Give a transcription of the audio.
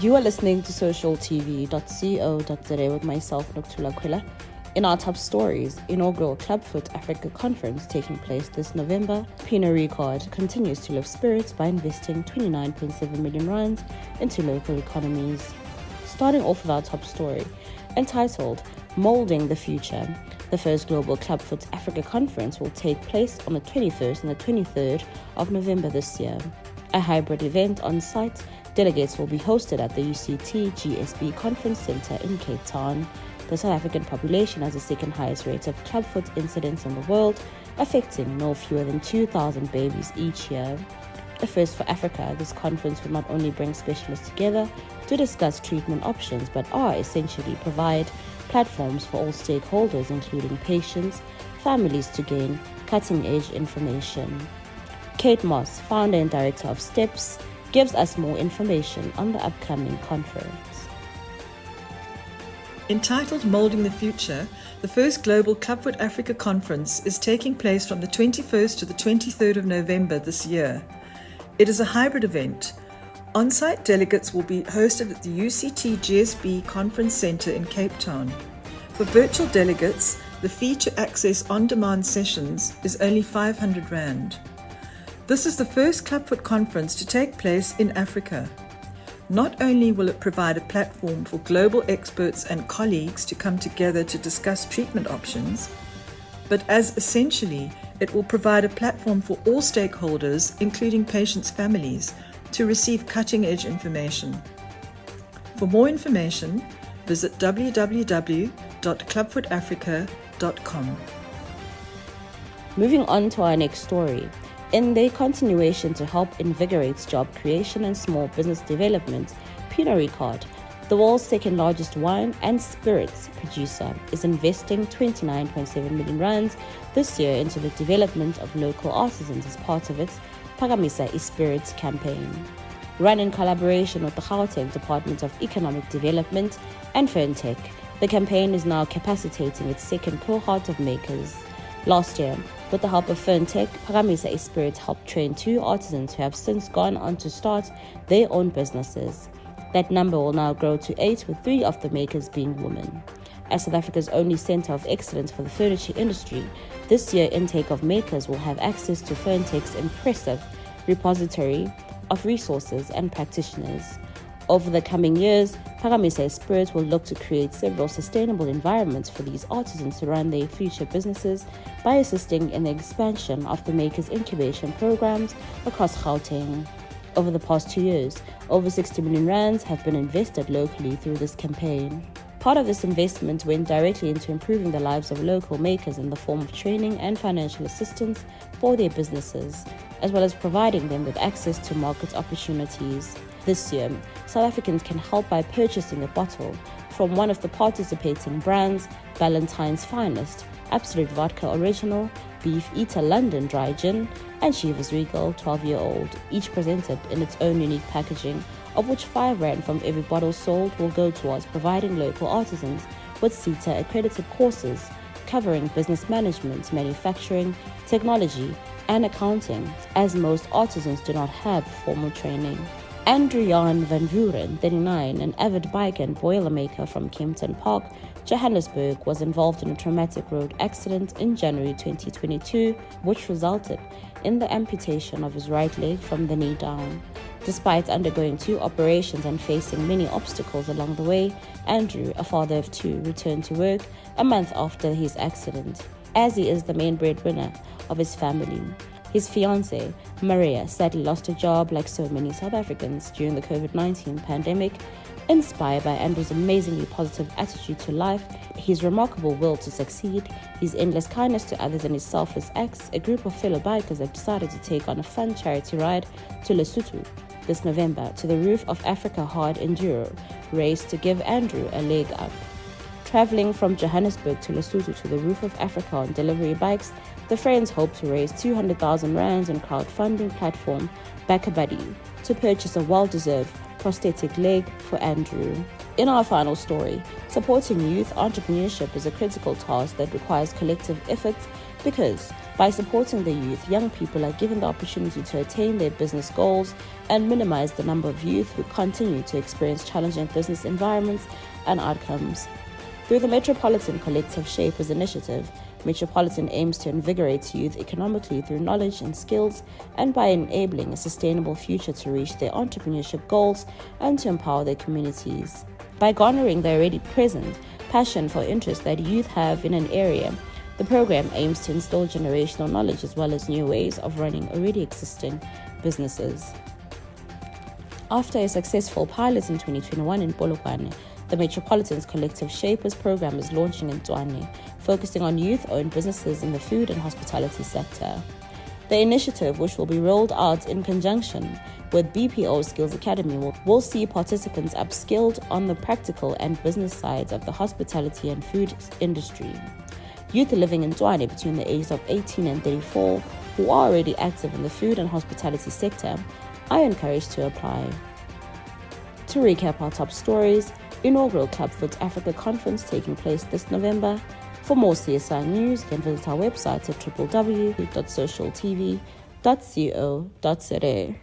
You are listening to socialtv.co.za with myself, Nokuthula Khwela. In our top stories, inaugural Clubfoot Africa Conference taking place this November. Pino Record continues to lift spirits by investing 29.7 million rands into local economies. Starting off with our top story, entitled Molding the Future. The first global Clubfoot Africa Conference will take place on the 21st and the 23rd of November this year. A hybrid event on site, delegates will be hosted at the UCT GSB Conference Centre in Cape Town. The South African population has the second highest rate of clubfoot incidents in the world, affecting no fewer than 2,000 babies each year. A first for Africa, this conference will not only bring specialists together to discuss treatment options, but essentially provide platforms for all stakeholders, including patients, families, to gain cutting-edge information. Kate Moss, founder and director of STEPS, gives us more information on the upcoming conference. Entitled Molding the Future, the first global Clubfoot Africa Conference is taking place from the 21st to the 23rd of November this year. It is a hybrid event. On-site delegates will be hosted at the UCT GSB Conference Centre in Cape Town. For virtual delegates, the fee to access on-demand sessions is only 500 Rand. This is the first Clubfoot conference to take place in Africa. Not only will it provide a platform for global experts and colleagues to come together to discuss treatment options, but as essentially, it will provide a platform for all stakeholders, including patients' families, to receive cutting-edge information. For more information, visit www.clubfootafrica.com. Moving on to our next story. In their continuation to help invigorate job creation and small business development, Pino Record, the world's second largest wine and spirits producer, is investing 29.7 million rands this year into the development of local artisans as part of its Phakamisa Spirits campaign. Run in collaboration with the Gauteng Department of Economic Development and Ferntech, the campaign is now capacitating its second cohort of makers. Last year, with the help of Ferntech, Phakamisa Spirits helped train 2 artisans who have since gone on to start their own businesses. That number will now grow to 8, with 3 of the makers being women. As South Africa's only centre of excellence for the furniture industry, this year intake of makers will have access to Ferntech's impressive repository of resources and practitioners. Over the coming years, Phakamisa Spirits will look to create several sustainable environments for these artisans to run their future businesses by assisting in the expansion of the makers' incubation programs across Gauteng. Over the past 2 years, over 60 million rands have been invested locally through this campaign. Part of this investment went directly into improving the lives of local makers in the form of training and financial assistance for their businesses, as well as providing them with access to market opportunities. This year, South Africans can help by purchasing a bottle from one of the participating brands, Ballantine's Finest, Absolute Vodka Original, Beef Eater London Dry Gin, and Chivas Regal 12-year-old, each presented in its own unique packaging, of which 5 Rand from every bottle sold will go towards providing local artisans with CETA accredited courses covering business management, manufacturing, technology, and accounting, as most artisans do not have formal training. Andrew Jan van Vuren, 39, an avid bike and boilermaker from Kempton Park, Johannesburg, was involved in a traumatic road accident in January 2022, which resulted in the amputation of his right leg from the knee down. Despite undergoing 2 operations and facing many obstacles along the way, Andrew, a father of 2, returned to work a month after his accident, as he is the main breadwinner of his family. His fiancée, Maria, sadly lost her job like so many South Africans during the COVID-19 pandemic. Inspired by Andrew's amazingly positive attitude to life, his remarkable will to succeed, his endless kindness to others, and his selfless acts, a group of fellow bikers have decided to take on a fun charity ride to Lesotho this November to the Roof of Africa Hard Enduro race to give Andrew a leg up. Traveling from Johannesburg to Lesotho to the Roof of Africa on delivery bikes, the friends hope to raise 200,000 rands on crowdfunding platform BackaBuddy to purchase a well-deserved prosthetic leg for Andrew. In our final story, supporting youth entrepreneurship is a critical task that requires collective effort because By supporting the youth, young people are given the opportunity to attain their business goals and minimize the number of youth who continue to experience challenging business environments and outcomes. Through the Metropolitan Collective Shapers initiative, Metropolitan aims to invigorate youth economically through knowledge and skills and by enabling a sustainable future to reach their entrepreneurship goals and to empower their communities. By garnering the already present passion for interest that youth have in an area, the program aims to instill generational knowledge as well as new ways of running already existing businesses. After a successful pilot in 2021 in Polokwane, the Metropolitan's Collective Shapers program is launching in Tshwane, focusing on youth-owned businesses in the food and hospitality sector. The initiative, which will be rolled out in conjunction with BPO Skills Academy, will see participants upskilled on the practical and business sides of the hospitality and food industry. Youth living in Tshwane between the ages of 18 and 34 who are already active in the food and hospitality sector are encouraged to apply. To recap our top stories, inaugural Clubfoot Africa Conference taking place this November. For more CSR news, you can visit our website at www.socialtv.co.za.